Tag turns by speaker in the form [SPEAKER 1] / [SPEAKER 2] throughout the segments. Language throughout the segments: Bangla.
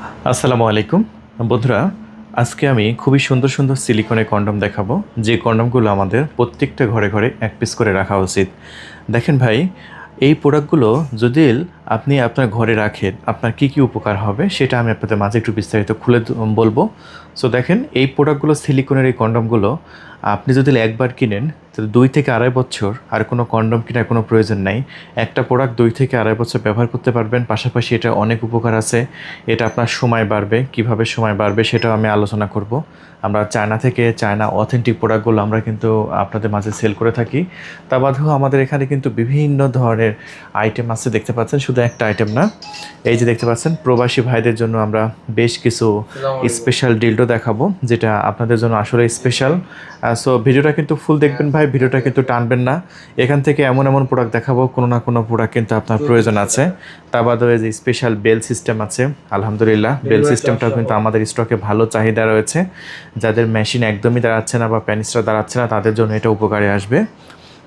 [SPEAKER 1] আসসালামু আলাইকুম বন্ধুরা। আজকে আমি খুবই সুন্দর সুন্দর সিলিকনের কন্ডম দেখাবো, যে কন্ডমগুলো আমাদের প্রত্যেকটা ঘরে ঘরে এক পিস করে রাখা উচিত। দেখেন ভাই, এই প্রোডাক্টগুলো যদি আপনি আপনার ঘরে রাখেন, আপনার কি কি উপকার হবে সেটা আমি আপনাদের মাঝে একটু বিস্তারিত খুলে বলবো। সো দেখেন, এই প্রোডাক্টগুলো, সিলিকনের এই কন্ডমগুলো আপনি যদি একবার কিনেন তাহলে 2 থেকে আড়াই বছর আর কোনো কন্ডম কেনার কোনো প্রয়োজন নাই। একটা প্রোডাক্ট 2 থেকে আড়াই বছর ব্যবহার করতে পারবেন। পাশাপাশি এটা অনেক উপকার আছে। এটা আপনার সময় বাড়বে, কিভাবে সময় বাড়বে সেটাও আমি আলোচনা করব। আমরা চায়না অথেন্টিক প্রোডাক্টগুলো আমরা কিন্তু আপনাদের মাঝে সেল করে থাকি। তা বাদেও আমাদের এখানে কিন্তু বিভিন্ন ধরনের আইটেম আছে, দেখতে পাচ্ছেন, শুধু একটা আইটেম না। এই যে দেখতে পাচ্ছেন, প্রবাসী ভাইদের জন্য আমরা বেশ কিছু স্পেশাল ডিলডো দেখাবো, যেটা আপনাদের জন্য আসলে স্পেশাল। সো ভিডিওটা কিন্তু ফুল দেখবেন ভাই, ভিডিওটা কিন্তু টানবেন না। এখান থেকে এমন এমন প্রোডাক্ট দেখাবো, কোনো না কোনো প্রোডাক্ট কিন্তু আপনার প্রয়োজন আছে। তা বাদেও যে স্পেশাল বেল সিস্টেম আছে, আলহামদুলিল্লাহ বেল সিস্টেমটাও কিন্তু আমাদের স্টকে ভালো চাহিদা রয়েছে। যাদের মেশিন একদমই দাঁড়াচ্ছে না বা প্যানিসটা দাঁড়াচ্ছে না, তাদের জন্য এটা উপকারে আসবে।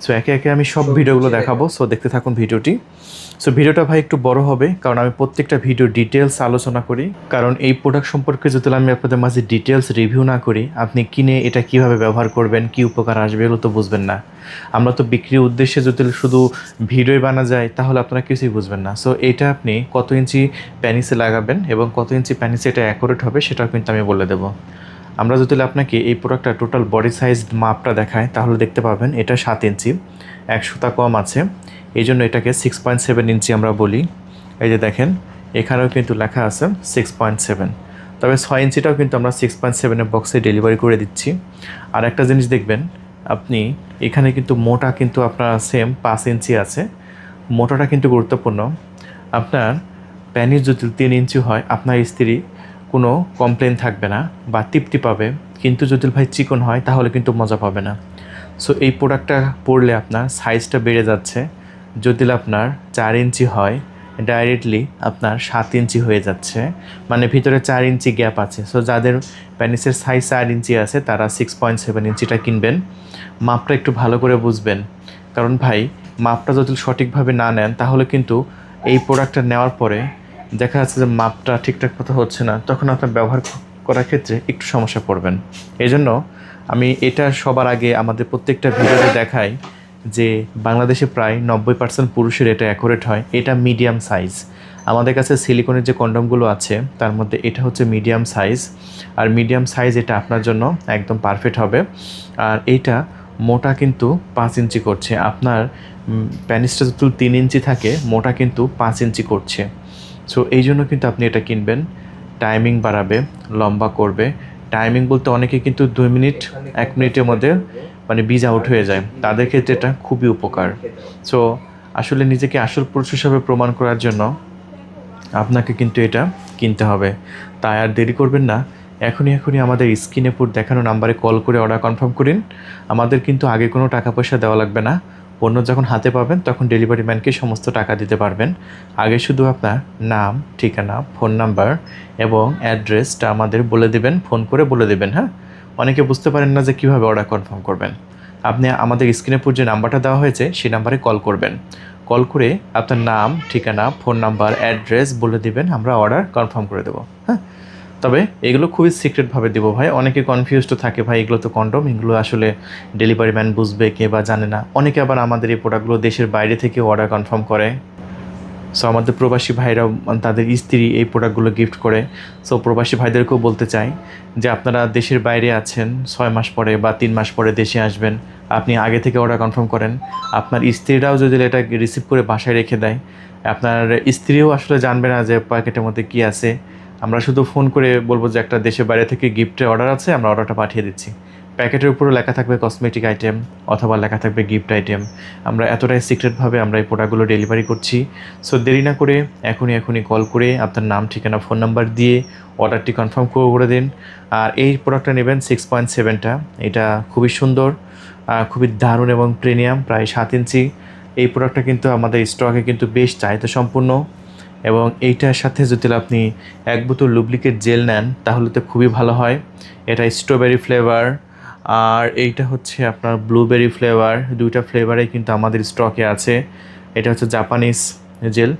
[SPEAKER 1] সো একে একে আমি সব ভিডিওগুলো দেখাবো। সো দেখতে থাকুন ভিডিওটি। সো ভিডিওটা ভাই একটু বড় হবে, কারণ আমি প্রত্যেকটা ভিডিও ডিটেলস আলোচনা করি। কারণ এই প্রোডাক্ট সম্পর্কে যদি আমি আপনাদের মাঝে ডিটেলস রিভিউ না করি, আপনি কিনে এটা কিভাবে ব্যবহার করবেন, কি উপকার আসবে, এগুলো তো বুঝবেন না। আমরা তো বিক্রির উদ্দেশ্যে যদি শুধু ভিডিওই বানা যায়, তাহলে আপনারা কিছুই বুঝবেন না। সো এটা আপনি কত ইঞ্চি প্যানিসে লাগাবেন এবং কত ইঞ্চি প্যানিসে এটা অ্যাকুরেট হবে সেটাও কিন্তু আমি বলে দেবো। আমরা যদি আপনাকে এই প্রোডাক্টটা টোটাল বডি সাইজ মাপটা দেখায়, তাহলে দেখতে পাবেন এটা 7 ইঞ্চি, 1 সুতা কম আছে। এই জন্য এটাকে 6.7 ইঞ্চি আমরা বলি। এই যে দেখেন, এখানেও কিন্তু লেখা আছে 6.7। তবে 6 ইঞ্চিটাও কিন্তু আমরা 6.7-এর বক্সে ডেলিভারি করে দিচ্ছি। আর একটা জিনিস দেখবেন আপনি, এখানে কিন্তু মোটা কিন্তু আপনার সেম 5 ইঞ্চি আছে। মোটাটা কিন্তু গুরুত্বপূর্ণ। আপনার প্যানিস যদি 3 ইঞ্চি হয়, আপনার স্ত্রী কোনো কমপ্লেন থাকবে না বা তৃপ্তি পাবে। কিন্তু যদি ভাই চিকন হয়, তাহলে কিন্তু মজা পাবে না। সো এই প্রোডাক্টটা পরলে আপনার সাইজটা বেড়ে যাচ্ছে। যদি আপনার 4 ইঞ্চি হয়, ডাইরেক্টলি আপনার 7 ইঞ্চি হয়ে যাচ্ছে, মানে ভিতরে 4 ইঞ্চি গ্যাপ আছে। সো যাদের প্যানিসের সাইজ 4 ইঞ্চি আছে, তারা 6.7 ইঞ্চিটা কিনবেন। মাপটা একটু ভালো করে বুঝবেন, কারণ ভাই মাপটা যদি সঠিকভাবে না নেন, তাহলে কিন্তু এই প্রোডাক্টটা নেওয়ার পরে দেখা যাচ্ছে যে মাপটা ঠিকঠাক মতো হচ্ছে না, তখন আপনার ব্যবহার করার ক্ষেত্রে একটু সমস্যা পড়বেন। এই জন্য আমি এটা সবার আগে আমাদের প্রত্যেকটা ভিডিওতে দেখাই যে বাংলাদেশে প্রায় 90% পুরুষের এটা অ্যাকুরেট হয়। এটা মিডিয়াম সাইজ। আমাদের কাছে সিলিকনের যে কন্ডমগুলো আছে, তার মধ্যে এটা হচ্ছে মিডিয়াম সাইজ। আর মিডিয়াম সাইজ এটা আপনার জন্য একদম পারফেক্ট হবে। আর এইটা মোটা কিন্তু 5 ইঞ্চি করছে। আপনার প্যানিসটা যদি 3 ইঞ্চি থাকে, মোটা কিন্তু 5 ইঞ্চি করছে। সো এই জন্য কিন্তু আপনি এটা কিনবেন। টাইমিং বাড়াবে, লম্বা করবে। টাইমিং বলতে অনেকে কিন্তু 2 মিনিট 1 মিনিটের মধ্যে মানে বীজ আউট হয়ে যায়, তাদের ক্ষেত্রে এটা খুবই উপকার। সো আসলে নিজেকে আসল পুরুষ হিসাবে প্রমাণ করার জন্য আপনাকে কিন্তু এটা কিনতে হবে। তাই আর দেরি করবেন না, এখনই আমাদের স্ক্রিনে পুর দেখানো নাম্বারে কল করে অর্ডার কনফার্ম করুন। আমাদের কিন্তু আগে কোনো টাকা পয়সা দেওয়া লাগবে না। পণ্য যখন হাতে পাবেন, তখন ডেলিভারি ম্যানকে সমস্ত টাকা দিতে পারবেন। আগে শুধু আপনার নাম, ঠিকানা, ফোন নাম্বার এবং অ্যাড্রেসটা আমাদের বলে দেবেন, ফোন করে বলে দেবেন। হ্যাঁ, অনেকে বুঝতে পারেন না যে কীভাবে অর্ডার কনফার্ম করবেন। আপনি আমাদের স্ক্রিনে পুর যে নাম্বারটা দেওয়া হয়েছে, সেই নাম্বারে কল করবেন। কল করে আপনার নাম, ঠিকানা, ফোন নাম্বার, অ্যাড্রেস বলে দিবেন, আমরা অর্ডার কনফার্ম করে দেবো। হ্যাঁ, তবে এগুলো খুবই সিক্রেটভাবে দেবো ভাই। অনেকে কনফিউজড থাকে, ভাই এগুলো তো কন্ডম, এগুলো আসলে ডেলিভারি ম্যান বুঝবে কে বা জানে না। অনেকে আবার আমাদের এই প্রোডাক্টগুলো দেশের বাইরে থেকে অর্ডার কনফার্ম করে। সো আমাদের প্রবাসী ভাইরাও তাদের স্ত্রী এই প্রোডাক্টগুলো গিফট করে। সো প্রবাসী ভাইদেরকেও বলতে চাই যে আপনারা দেশের বাইরে আছেন, 6 মাস পরে বা 3 মাস পরে দেশে আসবেন, আপনি আগে থেকে অর্ডার কনফার্ম করেন। আপনার স্ত্রীরাও যদি এটা রিসিভ করে বাসায় রেখে দেয়, আপনার স্ত্রীও আসলে জানবে না যে প্যাকেটের মধ্যে কী আছে। আমরা শুধু ফোন করে বলবো যে একটা দেশের বাইরে থেকে গিফটের অর্ডার আছে, আমরা অর্ডারটা পাঠিয়ে দিচ্ছি। প্যাকেটের উপরও লেখা থাকবে কসমেটিক আইটেম অথবা লেখা থাকবে গিফট আইটেম। আমরা এতটাই সিক্রেটভাবে আমরা এই প্রোডাক্টগুলো ডেলিভারি করছি। সো দেরি না করে এখনই কল করে আপনার নাম, ঠিকানা, ফোন নাম্বার দিয়ে অর্ডারটি কনফার্ম করে দিন। আর এই প্রোডাক্টটা নেবেন 6.7টা। এটা খুবই সুন্দর, খুবই দারুণ এবং প্রিমিয়াম, প্রায় 7 ইঞ্চি। এই প্রোডাক্টটা কিন্তু আমাদের স্টকে কিন্তু বেশ চাহিদা সম্পূর্ণ। এবং এইটার সাথে যদি আপনি 1 বোতল লুব্রিকেট জেল নেন, তাহলে তো খুবই ভালো হয়। এটা স্ট্রবেরি ফ্লেভার আর এইটা হচ্ছে আপনার ব্লুবেরি ফ্লেভার। দুইটা ফ্লেভারে কিন্তু আমাদের স্টকে আছে। এটা হচ্ছে জাপানিজ জেল।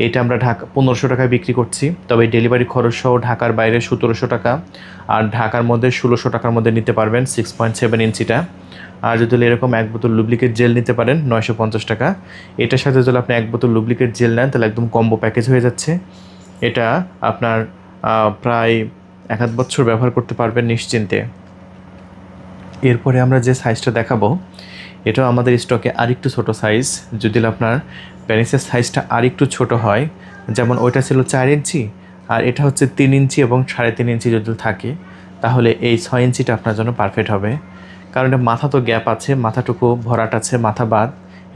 [SPEAKER 1] এটা আমরা ঢাকা 1500 টাকায় বিক্রি করছি, তবে ডেলিভারি খরচ সহ ঢাকার বাইরে 1700 টাকা, আর ঢাকার মধ্যে 1600 টাকার মধ্যে নিতে পারবেন 6.7 ইঞ্চিটা। আর যদি এরকম এক বোতল লুব্রিকেট জেল নিতে পারেন 950 টাকা। এটার সাথে যদি আপনি এক বোতল লুব্রিকেট জেল নেন তাহলে একদম কম্বো প্যাকেজ হয়ে যাচ্ছে। এটা আপনার প্রায় 1-1 বছর ব্যবহার করতে পারবেন নিশ্চিন্তে। এরপরে আমরা যে সাইজটা দেখাবো এটাও আমাদের স্টকে আরেকটু ছোট সাইজ। যদি আপনার প্যানিসের সাইজটা আরেকটু ছোট হয়, যেমন ওইটা ছিল 4 ইঞ্চি আর এটা হচ্ছে 3 ইঞ্চি এবং 3.5 ইঞ্চি যদি থাকে, তাহলে এই 6 ইঞ্চিটা আপনার জন্য পারফেক্ট হবে। কারণ এটা মাথা তো গ্যাপ আছে, মাথাটুকু ভরাট আছে, মাথা বাদ।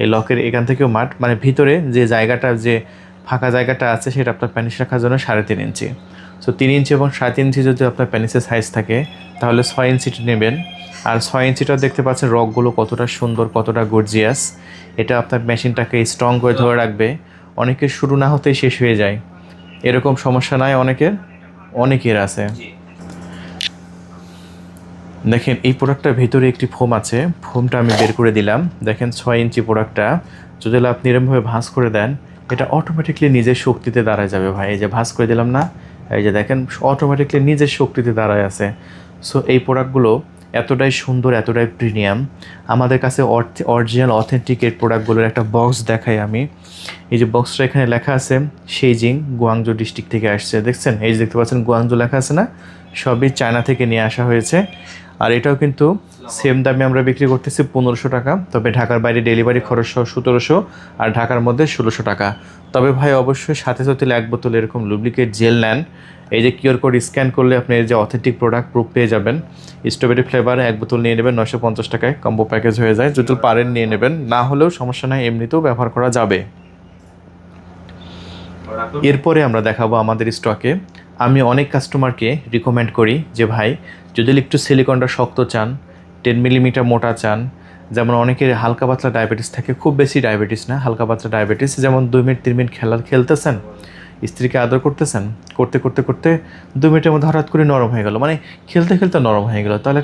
[SPEAKER 1] এই লকের এখান থেকেও মাঠ, মানে ভিতরে যে জায়গাটা, যে ফাঁকা জায়গাটা আছে সেটা আপনার প্যানিস রাখার জন্য 3.5 ইঞ্চি। সো 3 ইঞ্চি এবং 3.5 ইঞ্চি যদি আপনার প্যানিসের সাইজ থাকে তাহলে 6 ইঞ্চিটা নেবেন। আর 6 ইঞ্চিটা দেখতে পাচ্ছেন রকগুলো কতটা সুন্দর, কতটা গর্জিয়াস। এটা আপনার মেশিনটাকে স্ট্রং করে ধরে রাখবে। অনেকের শুরু না হতেই শেষ হয়ে যায়, এরকম সমস্যা নাই অনেকের আছে। দেখেন এই প্রোডাক্টটার ভেতরে একটি ফোম আছে, ফোমটা আমি বের করে দিলাম। দেখেন 6 ইঞ্চি প্রোডাক্টটা যদি আপনি এরকমভাবে ভাঁজ করে দেন, এটা অটোমেটিকলি নিজের শক্তিতে দাঁড়ায় যাবে ভাই। এই যে ভাঁজ করে দিলাম না, এই যে দেখেন অটোমেটিকলি নিজের শক্তিতে দাঁড়ায় আছে। সো এই প্রোডাক্টগুলো এতটাই সুন্দর, এতটাই প্রিমিয়াম। আমাদের কাছে অরিজিনাল অথেন্টিক এর প্রোডাক্টগুলোর একটা বক্স দেখাই আমি। এই যে বক্সটা এখানে লেখা আছে সেইজিং, গুয়াংজো ডিস্ট্রিক্ট থেকে আসছে, দেখছেন? এই যে দেখতে পাচ্ছেন গুয়াংজো লেখা আছে না, সবই চায়না থেকে নিয়ে আসা হয়েছে। আর এটাও কিন্তু সেম দামে আমরা বিক্রি করতেছি 1500 টাকা, তবে ঢাকার বাইরে ডেলিভারি খরচ সহ 1700 আর ঢাকার মধ্যে 1600 টাকা। তবে ভাই অবশ্যই সাথে সাথে 1 বোতল এরকম লুব্রিকেট জেল নেন। এই যে কিউআর কোড স্ক্যান করলে আপনি এই যে অথেন্টিক প্রোডাক্ট প্রুফ পেয়ে যাবেন। স্ট্রবেরি ফ্লেভার 1 বোতল নিয়ে নেবেন 950 টাকায়, কম্বো প্যাকেজ হয়ে যায়। যদি পারেন নিয়ে নেবেন, না হলেও সমস্যা নাই, এমনিতেও ব্যবহার করা যাবে। এরপরে আমরা দেখাবো আমাদের স্টকে, আমি অনেক কাস্টমারকে রিকমেন্ড করি যে ভাই যদি একটু সিলিকনটা শক্ত চান, 10 মিলিমিটার মোটা চান, যেমন অনেকের হালকা পাতলা ডায়াবেটিস থাকে, খুব বেশি ডায়াবেটিস না, হালকা পাতলা ডায়াবেটিস, যেমন 2 মিনিট 3 মিনিট খেলতেছেন, স্ত্রীকে আদর করতেছেন, করতে করতে করতে 2 মিনিটের মধ্যে হঠাৎ করে নরম হয়ে গেল, মানে খেলতে খেলতে নরম হয়ে গেল, তাহলে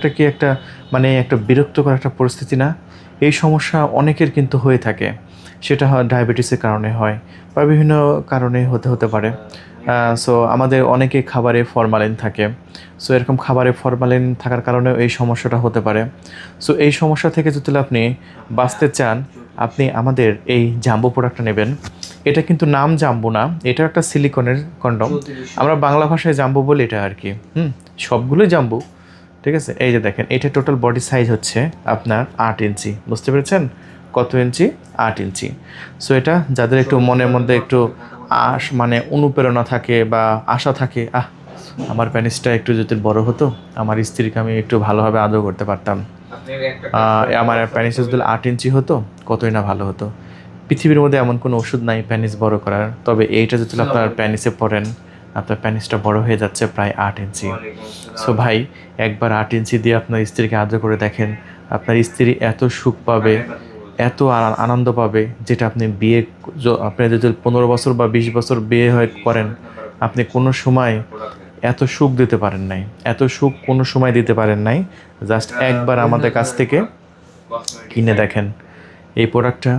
[SPEAKER 1] একটা বিরক্তকর একটা পরিস্থিতি না? এই সমস্যা অনেকের কিন্তু হয়ে থাকে, সেটা হয় ডায়াবেটিসের কারণে হয় বা বিভিন্ন কারণে হতে পারে। সো আমাদের অনেকে খাবারে ফরমালিন থাকে, সো এরকম খাবারে ফরমালিন থাকার কারণেও এই সমস্যাটা হতে পারে। সো এই সমস্যা থেকে যদি আপনি বাঁচতে চান, আপনি আমাদের এই জাম্বো প্রোডাক্টটা নেবেন। এটা কিন্তু নাম জাম্বো না, এটা একটা সিলিকনের কন্ডম, আমরা বাংলা ভাষায় জাম্বো বলি এটা আর কি। সবগুলোই জাম্বো, ঠিক আছে? এই যে দেখেন, এটা টোটাল বডি সাইজ হচ্ছে আপনার 8 ইঞ্চি, বুঝতে পেরেছেন? কত ইঞ্চি? 8 ইঞ্চি। সো এটা যাদের একটু মনের মধ্যে একটু মানে অনুপ্রেরণা থাকে বা আশা থাকে, আমার প্যানিসটা একটু যদি বড় হতো, আমার স্ত্রীকে আমি একটু ভালোভাবে আদর করতে পারতাম, আমার প্যানিস যদি 8 ইঞ্চি হতো, কতই না ভালো হতো। পৃথিবীর মধ্যে এমন কোনো ওষুধ নাই প্যানিস বড় করার, তবে এইটা যদি আপনার প্যানিসে পড়েন, আপনার প্যানিসটা বড় হয়ে যাচ্ছে প্রায় 8 ইঞ্চি। সো ভাই একবার 8 ইঞ্চি দিয়ে আপনার স্ত্রীকে আদর করে দেখেন, আপনার স্ত্রী এত সুখ পাবে, এত আনন্দ পাবে, যেটা আপনি আপনি যদি 15 বছর বা 20 বছর বিয়ে করেন, আপনি কোনো সময় এত সুখ দিতে পারেন নাই, এত সুখ কোনো সময় দিতে পারেন নাই। জাস্ট একবার আমাদের কাছ থেকে কিনে দেখেন। এই প্রোডাক্টটা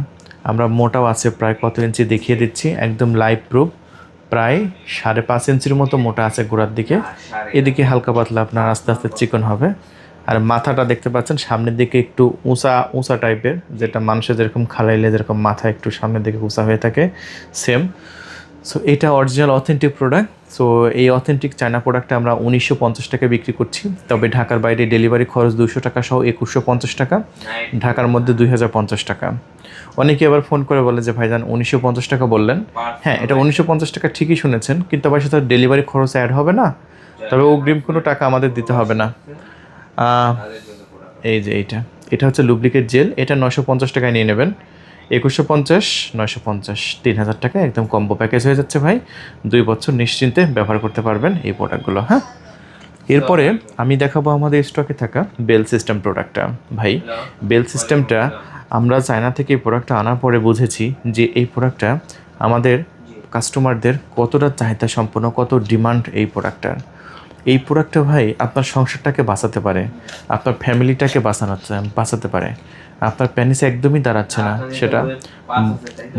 [SPEAKER 1] আমরা মোটাও আছে প্রায় কত ইঞ্চি দেখিয়ে দিচ্ছি, একদম লাইভ প্রুফ, প্রায় 5.5 ইঞ্চির মতো মোটা আছে গোড়ার দিকে, এদিকে হালকা পাতলা আপনার আস্তে আস্তে চিকন হবে। আর মাথাটা দেখতে পাচ্ছেন সামনের দিকে একটু উঁচা টাইপের, যেটা মানুষের যেরকম খালাইলে যেরকম মাথা একটু সামনের দিকে উঁচা হয়ে থাকে, সেম। সো এটা অরিজিনাল অথেন্টিক প্রোডাক্ট। সো এই অথেন্টিক চায়না প্রোডাক্টটা আমরা 1950 টাকায় বিক্রি করছি, তবে ঢাকার বাইরে ডেলিভারি খরচ 200 টাকা সহ 2150 টাকা, ঢাকার মধ্যে 2050 টাকা। অনেকে আবার ফোন করে বলে যে ভাইজান 1950 টাকা বললেন, হ্যাঁ এটা 1950 টাকা ঠিকই শুনেছেন, কিন্তু আবার সাথে ডেলিভারি খরচ অ্যাড হবে না, তবে অগ্রিম কোনো টাকা আমাদের দিতে হবে না। এই যে এটা হচ্ছে লুব্রিকেট জেল, এটা 950 টাকায় নিয়ে নেবেন, 2150, 950, 3000 টাকা, একদম কম্বো প্যাকেজ হয়ে যাচ্ছে ভাই। 2 বছর নিশ্চিন্তে ব্যবহার করতে পারবেন এই প্রোডাক্টগুলো। হ্যাঁ, এরপরে আমি দেখাবো আমাদের স্টকে থাকা বেল সিস্টেম প্রোডাক্টটা। ভাই বেল সিস্টেমটা আমরা চায়না থেকে এই প্রোডাক্টটা আনার পরে বুঝেছি যে এই প্রোডাক্টটা আমাদের কাস্টমারদের কতটা চাহিদা সম্পন্ন, কত ডিমান্ড এই প্রোডাক্টটার। এই প্রোডাক্টটা ভাই আপনার সংসারটাকে বাঁচাতে পারে, আপনার ফ্যামিলিটাকে বাঁচাতে পারে। আপনার প্যানিস একদমই দাঁড়াচ্ছে না, সেটা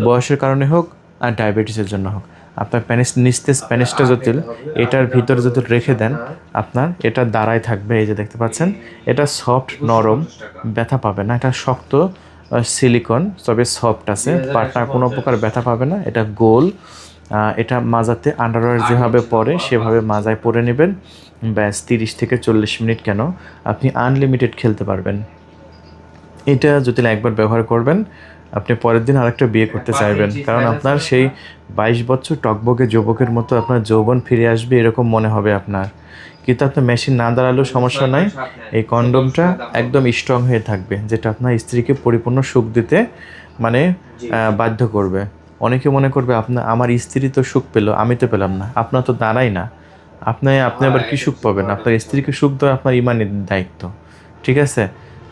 [SPEAKER 1] বয়সের কারণে হোক আর ডায়াবেটিসের জন্য হোক, আপনার নিস্তেজ প্যানিসটা যদি এটার ভিতরে যদি রেখে দেন, আপনার এটা দাঁড়ায় থাকবে। এই যে দেখতে পাচ্ছেন, এটা সফট নরম, ব্যথা পাবে না। এটা শক্ত সিলিকন, তবে সফট আছে, পাটা কোনো প্রকার ব্যথা পাবে না। এটা গোল, এটা মাজাতে আন্ডারওয়্যার যেভাবে পরে সেভাবে মাজায় পরে নেবেন, ব্যাস 30 থেকে 40 মিনিট কেন, আপনি আনলিমিটেড খেলতে পারবেন। এটা যদি একবার ব্যবহার করবেন, আপনি পরের দিন আরেকটা বিয়ে করতে চাইবেন, কারণ আপনার সেই 22 বছর টকবকে যুবকের মতো আপনার যৌবন ফিরে আসবে এরকম মনে হবে আপনার। কিন্তু আপনার মেশিন না দাঁড়ালেও সমস্যা নাই, এই কন্ডোমটা একদম স্ট্রং হয়ে থাকবে, যেটা আপনার স্ত্রীকে পরিপূর্ণ সুখ দিতে মানে বাধ্য করবে। অনেকে মনে করবে আমার স্ত্রী তো সুখ পেলো, আমি তো পেলাম না। আপনার তো দাঁড়াই না, আপনি আবার কি সুখ পাবেন? আপনার স্ত্রীকে সুখ দেওয়া আপনার ইমানের দায়িত্ব, ঠিক আছে?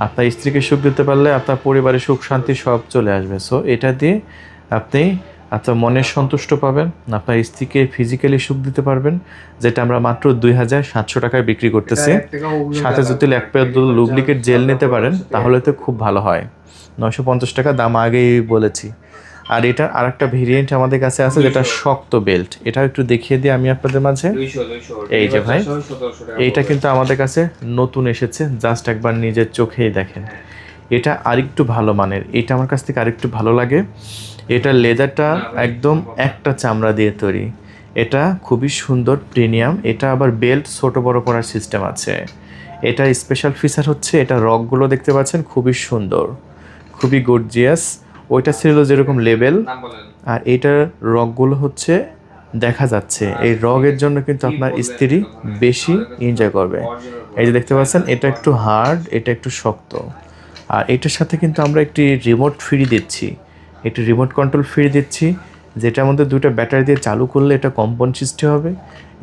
[SPEAKER 1] আপনার স্ত্রীকে সুখ দিতে পারলে আপনার পরিবারে সুখ শান্তি সব চলে আসবে। সো এটা দিয়ে আপনি আপনার মনের সন্তুষ্ট পাবেন, আপনার স্ত্রীকে ফিজিক্যালি সুখ দিতে পারবেন, যেটা আমরা মাত্র 2700 টাকায় বিক্রি করতেছি। সাথে যদি এক প্যাকেট লুব্রিকেট জেল নিতে পারেন তাহলে তো খুব ভালো হয়। 950 টাকা দাম আগেই বলেছি। আর এটার আরেকটা ভেরিয়েন্ট আমাদের কাছে আছে, যেটা শক্ত বেল্ট। এটাও একটু দেখিয়ে দিই আমি আপনাদের মাঝে। এই যে ভাই, এইটা কিন্তু আমাদের কাছে নতুন এসেছে, জাস্ট একবার নিজের চোখেই দেখেন। এটা আরেকটু ভালো মানের, এটা আমার কাছ থেকে আরেকটু ভালো লাগে। এটা লেদারটা একদম একটা চামড়া দিয়ে তৈরি, এটা খুবই সুন্দর প্রিমিয়াম। এটা আবার বেল্ট ছোট বড় করার সিস্টেম আছে। এটা স্পেশাল ফিচার হচ্ছে, এটা রকগুলো দেখতে পাচ্ছেন খুবই সুন্দর, খুবই গর্জিয়াস। ওইটা ছিল যেরকম লেবেল, আর এইটার রকগুলো হচ্ছে দেখা যাচ্ছে। এই রগের জন্য কিন্তু আপনার স্ত্রী বেশি এনজয় করবে। এই যে দেখতে পাচ্ছেন, এটা একটু হার্ড, এটা একটু শক্ত। আর এটার সাথে কিন্তু আমরা একটি রিমোট ফ্রি দিচ্ছি, একটি রিমোট কন্ট্রোল ফ্রি দিচ্ছি, যেটার মধ্যে 2টা ব্যাটারি দিয়ে চালু করলে এটা কম্পন সৃষ্টি হবে,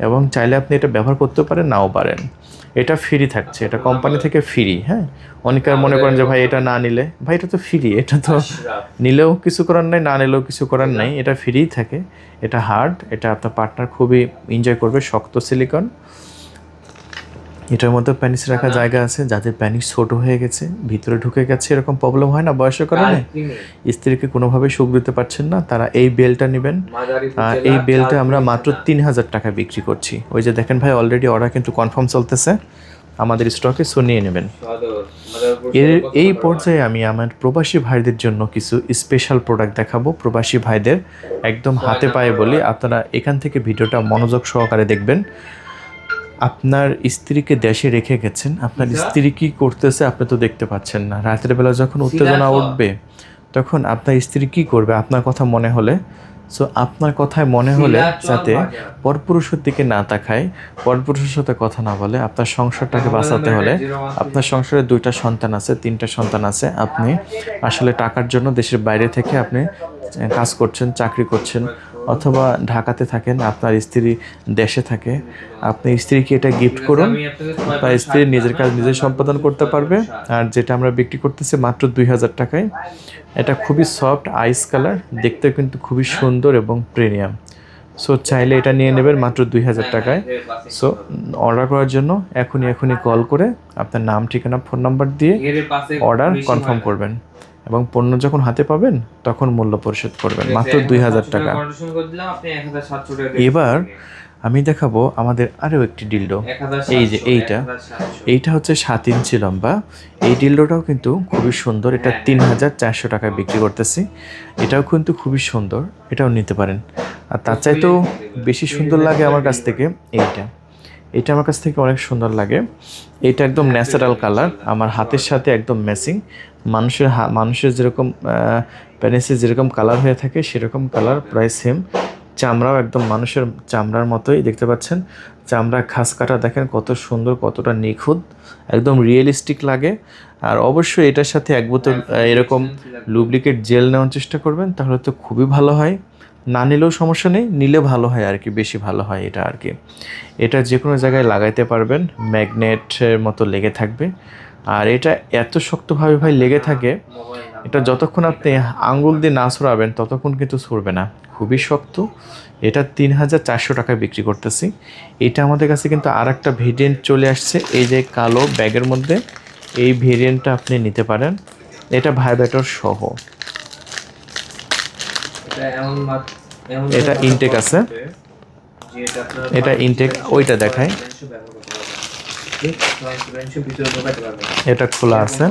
[SPEAKER 1] এবং চাইলে আপনি এটা ব্যবহার করতে পারেন, নাও পারেন। এটা ফ্রি থাকছে, এটা কোম্পানি থেকে ফ্রি। হ্যাঁ, অনেকে মনে করেন যে ভাই এটা না নিলে, ভাই এটা তো ফ্রি, এটা তো নিলেও কিছু করার নাই, না নিলেও কিছু করার নাই, এটা ফ্রিই থাকে। এটা হার্ড, এটা আপনার পার্টনার খুবই এনজয় করবে, শক্ত সিলিকন। এটার মধ্যে প্যানিস রাখা জায়গা আছে, যাদের প্যানিস ছোট হয়ে গেছে, ভিতরে ঢুকে গেছে, এরকম প্রবলেম হয় না বয়সের কারণে, স্ত্রীকে কোনোভাবে সুখ দিতে পারছেন না, তারা এই বেলটা নেবেন। এই বেলটা আমরা মাত্র 3000 টাকা বিক্রি করছি। ওই যে দেখেন ভাই, অলরেডি অর্ডার কিন্তু কনফার্ম চলতেছে আমাদের স্টকে, সো নিয়ে নেবেন। এই পর্যায়ে আমি আমার প্রবাসী ভাইদের জন্য কিছু স্পেশাল প্রোডাক্ট দেখাবো। প্রবাসী ভাইদের একদম হাতে পায়ে বলি, আপনারা এখান থেকে ভিডিওটা মনোযোগ সহকারে দেখবেন। আপনার স্ত্রীকে দেশে রেখে গেছেন, আপনার স্ত্রী কী করতেছে আপনি তো দেখতে পাচ্ছেন না। রাতের বেলা যখন উত্তেজনা উঠবে, তখন আপনার স্ত্রী কী করবে আপনার কথা মনে হলে? সো আপনার কথায় মনে হলে যাতে পরপুরুষের দিকে না তাকায়, পরপুরুষের সাথে কথা না বলে, আপনার সংসারটাকে বাঁচাতে হলে, আপনার সংসারে 2টা সন্তান আছে, 3টা সন্তান আছে, আপনি আসলে টাকার জন্য দেশের বাইরে থেকে আপনি কাজ করছেন, চাকরি করছেন, অথবা ঢাকাতে থাকেন, আপনার স্ত্রী দেশে থাকে, আপনি স্ত্রীকে এটা গিফট করুন, আপনার স্ত্রী নিজের কাজ নিজে সম্পাদন করতে পারবে। আর যেটা আমরা বিক্রি করতেছি মাত্র 2000 টাকায়। এটা খুবই সফট আইস কালার, দেখতে কিন্তু খুবই সুন্দর এবং প্রিমিয়াম। সো চাইলে এটা নিয়ে নেবেন মাত্র 2000 টাকায়। সো অর্ডার করার জন্য এখনই কল করে আপনার নাম, ঠিকানা, ফোন নাম্বার দিয়ে অর্ডার কনফার্ম করবেন, এবং পণ্য যখন হাতে পাবেন তখন মূল্য পরিশোধ করবেন, মাত্র 2000 টাকা। এবার আমি দেখাবো আমাদের আরও একটি ডিলডো। এই যে এইটা হচ্ছে 7 ইঞ্চি লম্বা। এই ডিলডোটাও কিন্তু খুবই সুন্দর, এটা 3400 টাকায় বিক্রি করতেছি। এটাও কিন্তু খুবই সুন্দর, এটাও নিতে পারেন। আর তার চাইতেও বেশি সুন্দর লাগে আমার কাছ থেকে এটা আমার কাছ থেকে অনেক সুন্দর লাগে। এটা একদম ন্যাচারাল কালার, আমার হাতের সাথে একদম ম্যাচিং। মানুষের যেরকম প্যানিসে যেরকম কালার হয়ে থাকে সেরকম কালার, প্রায় সেম। চামড়াও একদম মানুষের চামড়ার মতোই, দেখতে পাচ্ছেন চামড়া খাস কাটা, দেখেন কত সুন্দর, কতটা নিখুঁত, একদম রিয়েলিস্টিক লাগে। আর অবশ্যই এটার সাথে 1 বোতল এরকম লুব্রিকেট জেল নেওয়ার চেষ্টা করবেন, তাহলে তো খুবই ভালো হয়। না নিলেও সমস্যা নেই, নিলে ভালো হয় আর কি, বেশি ভালো হয় এটা আর কি। এটা যে কোনো জায়গায় লাগাইতে পারবেন, ম্যাগনেটের মতো লেগে থাকবে। আর এটা এত শক্তভাবে ভাই লেগে থাকে, এটা যতক্ষণ আপনি আঙ্গুল দিয়ে না ছড়াবেন ততক্ষণ কিন্তু ছড়বে না, খুবই শক্ত। এটা 3400 টাকায় বিক্রি করতেছি। এটা আমাদের কাছে কিন্তু আর একটা ভেরিয়েন্ট চলে আসছে, এই যে কালো ব্যাগের মধ্যে, এই ভেরিয়েন্টটা আপনি নিতে পারেন। এটা ভাইব্রেটর সহ। এটা ইনটেক আছে, এটা ইনটেক, ওইটা দেখায়, এটা খোলা আছে,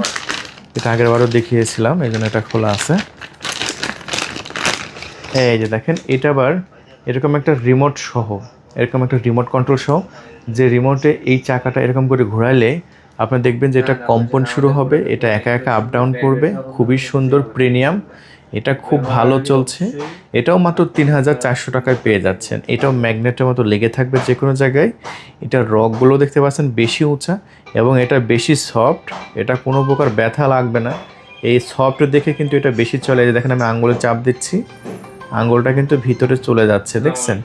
[SPEAKER 1] এটা আগের বারও দেখিয়েছিলাম, এই জন্য এটা খোলা আছে। এই যে দেখেন, এটা আবার এরকম একটা রিমোট সহ, এরকম একটা রিমোট কন্ট্রোল সহ, যে রিমোটে এই চাকাটা এরকম করে ঘোরালে আপনি দেখবেন যে এটা কম্পন শুরু হবে, এটা একা একা আপ ডাউন করবে। খুবই সুন্দর, প্রিমিয়াম, এটা খুব ভালো চলছে। এটাও মাত্র 3400 টাকায় পেয়ে যাচ্ছেন। এটাও ম্যাগনেটের মতো লেগে থাকবে যে কোনো জায়গায়। এটার রকগুলো দেখতে পাচ্ছেন বেশি উঁচা এবং এটা বেশি সফট, এটা কোনো প্রকার ব্যথা লাগবে না। এই সফট দেখে কিন্তু এটা বেশি চলে। এই যে দেখেন আমি আঙুলে চাপ দিচ্ছি, আঙুলটা কিন্তু ভিতরে চলে যাচ্ছে, দেখছেন?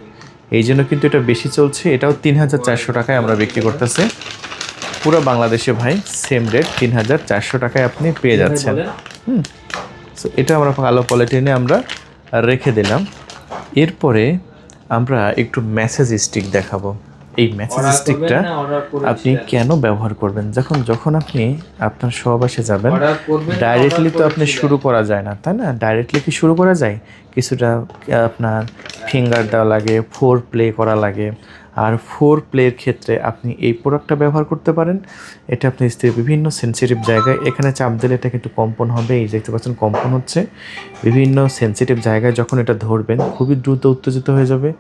[SPEAKER 1] এই জন্য কিন্তু এটা বেশি চলছে। এটাও 3400 টাকায় আমরা বিক্রি করতেছি পুরো বাংলাদেশে ভাই, সেম রেট 3400 টাকায় আপনি পেয়ে যাচ্ছেন। সো এটা আমরা ভালো কোয়ালিটি আমরা রেখে দিলাম। এরপরে আমরা একটু মেসেজ স্টিক দেখাবো। এই মেসেজ স্টিকটা আপনি কেন ব্যবহার করবেন? যখন আপনি আপনার সহবাসে যাবেন, ডাইরেক্টলি তো আপনি শুরু করা যায় না, তাই না? ডাইরেক্টলি কি শুরু করা যায়? কিছুটা আপনার ফিঙ্গার দেওয়া লাগে, ফোর প্লে করা লাগে। আর ফোর প্লের ক্ষেত্রে আপনি এই প্রোডাক্টটা ব্যবহার করতে পারেন। এটা আপনি স্ত্রীর বিভিন্ন সেন্সিটিভ জায়গায়, এখানে চাপ দিলে এটা কিন্তু কম্পন হবে, এই দেখতে পাচ্ছেন কম্পন হচ্ছে। বিভিন্ন সেন্সিটিভ জায়গায় যখন এটা ধরবেন খুবই দ্রুত উত্তেজিত হয়ে যাবে।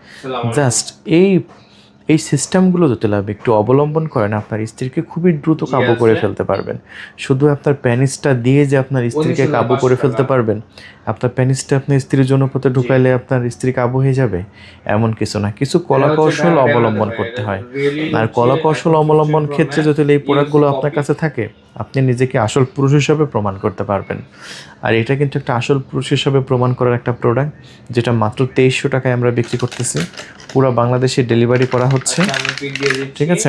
[SPEAKER 1] জাস্ট এই সিস্টেমগুলো যদি একটু অবলম্বন করেন, আপনার স্ত্রীকে খুবই দ্রুত কাবু করে ফেলতে পারবেন। শুধু আপনার প্যানিসটা দিয়ে যে আপনার স্ত্রীকে কাবু করে ফেলতে পারবেন, আপনার প্যানিসটা আপনার স্ত্রীর যৌনপথে ঢুকাইলে আপনার স্ত্রী কাবু হয়ে যাবে, এমন কিছু না। কিছু কলাকৌশল অবলম্বন করতে হয়। আর কলাকৌশল অবলম্বন ক্ষেত্রে যদি এই প্রোডাক্টগুলো আপনার কাছে থাকে, আপনি নিজেকে আসল পুরুষ হিসাবে প্রমাণ করতে পারবেন। আর এটা কিন্তু একটা আসল পুরুষ হিসাবে প্রমাণ করার একটা প্রোডাক্ট, যেটা মাত্র 2300 টাকায় আমরা বিক্রি করতেছি। পুরো বাংলাদেশে ডেলিভারি করা হচ্ছে, ঠিক আছে?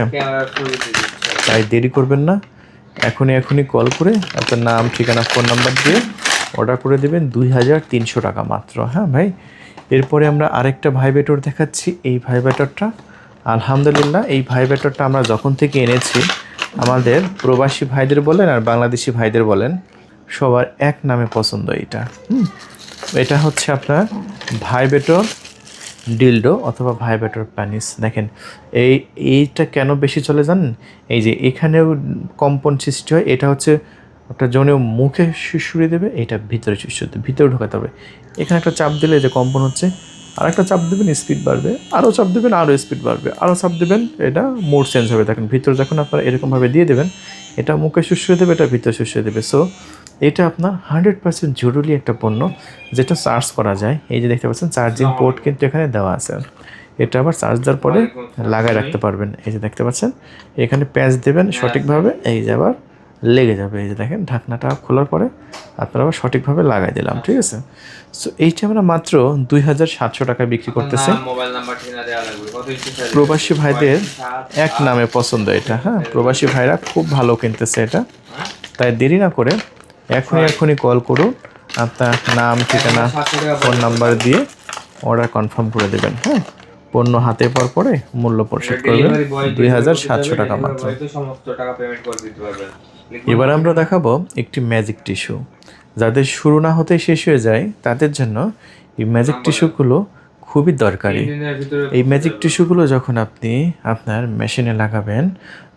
[SPEAKER 1] তাই দেরি করবেন না, এখনই কল করে আপনার নাম, ঠিকানা, ফোন নাম্বার দিয়ে অর্ডার করে দেবেন। 2300 টাকা মাত্র। হ্যাঁ ভাই, এরপরে আমরা আরেকটা ভাইব্রেটর দেখাচ্ছি। এই ভাইব্রেটরটা আলহামদুলিল্লাহ, এই ভাইব্রেটরটা আমরা যখন থেকে এনেছি, আমাদের প্রবাসী ভাইদের বলেন আর বাংলাদেশি ভাইদের বলেন, সবার এক নামে পছন্দ এটা। এটা হচ্ছে আপনার ভাইব্রেটর ডিলডো অথবা ভাইব্রেটর প্যানিস। দেখেন এইটা কেন বেশি চলে জানেন? এই যে এখানেও কম্পন সৃষ্টি হয়, এটা হচ্ছে একটা জনের মুখে সুড়সুড়ি দেবে, এটা ভিতরে সুড়সুড়ি দেবে, ভিতরে ঢোকাতে হবে। এখানে একটা চাপ দিলে যে কম্পন হচ্ছে, আর একটা চাপ দেবেন স্পিড বাড়বে, আরও চাপ দেবেন আরও স্পিড বাড়বে, আরও চাপ দেবেন এটা মোড চেঞ্জ হবে। দেখেন ভিতরে যখন আপনারা এরকমভাবে দিয়ে দেবেন, এটা মুখে সুড়সুড়ি দেবে, এটা ভিতরে সুড়সুড়ি দেবে। সো এটা আপনার 100% জরুরি একটা পণ্য, যেটা চার্জ করা যায়। এই যে দেখতে পাচ্ছেন চার্জিং পোর্ট কিন্তু এখানে দেওয়া আছে। এটা আবার চার্জ দেওয়ার পরে লাগায় রাখতে পারবেন। এই যে দেখতে পাচ্ছেন এখানে প্যাচ দেবেন সঠিকভাবে, এই যে আবার লেগে যাবে। এই যে দেখেন ঢাকনাটা খোলার পরে আপনারা আবার সঠিকভাবে লাগাই দিলাম, ঠিক আছে? সো এইটা আমরা মাত্র 2700 টাকায় বিক্রি করতেছি। প্রবাসী ভাইদের এক নামে পছন্দ এটা। হ্যাঁ, প্রবাসী ভাইরা খুব ভালো কিনতেছে এটা। তাই দেরি না করে এখনই কল করুন, আপনার নাম, ঠিকানা, ফোন নাম্বার দিয়ে অর্ডার কনফার্ম করে দেবেন। হ্যাঁ, পণ্য হাতে পাওয়ার পরে মূল্য পরিশোধ করবেন 2700 টাকা মাত্র। এবার আমরা দেখাবো একটি ম্যাজিক টিস্যু। যাদের শুরু না হতে শেষ হয়ে যায় তাদের জন্য এই ম্যাজিক টিস্যুগুলো খুবই দরকারি। এই ম্যাজিক টিস্যুগুলো যখন আপনি আপনার মেশিনে লাগাবেন,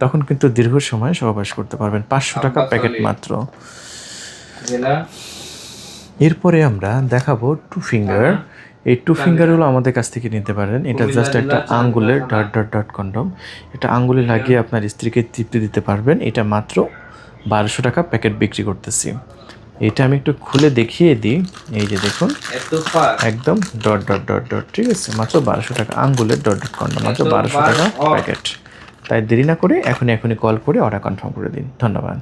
[SPEAKER 1] তখন কিন্তু দীর্ঘ সময় সহবাস করতে পারবেন। 500 টাকা প্যাকেট মাত্র। এরপরে আমরা দেখাবো টু ফিঙ্গার। এই টু ফিঙ্গারগুলো আমাদের কাছ থেকে নিতে পারেন। এটা জাস্ট একটা আঙ্গুলের ডট কন্ডম। এটা আঙ্গুলে লাগিয়ে আপনার স্ত্রীকে তৃপ্তি দিতে পারবেন। এটা মাত্র 1200 টাকা প্যাকেট বিক্রি করতেছি। এটা আমি একটু খুলে দেখিয়ে দিই। এই যে দেখুন, একদম ডট, ঠিক আছে? মাত্র 1200 টাকা আঙ্গুলের ডট কন্ডম, মাত্র 1200 টাকা প্যাকেট। তাই দেরি না করে এখনই কল করে অর্ডার কনফার্ম করে দিন। ধন্যবাদ।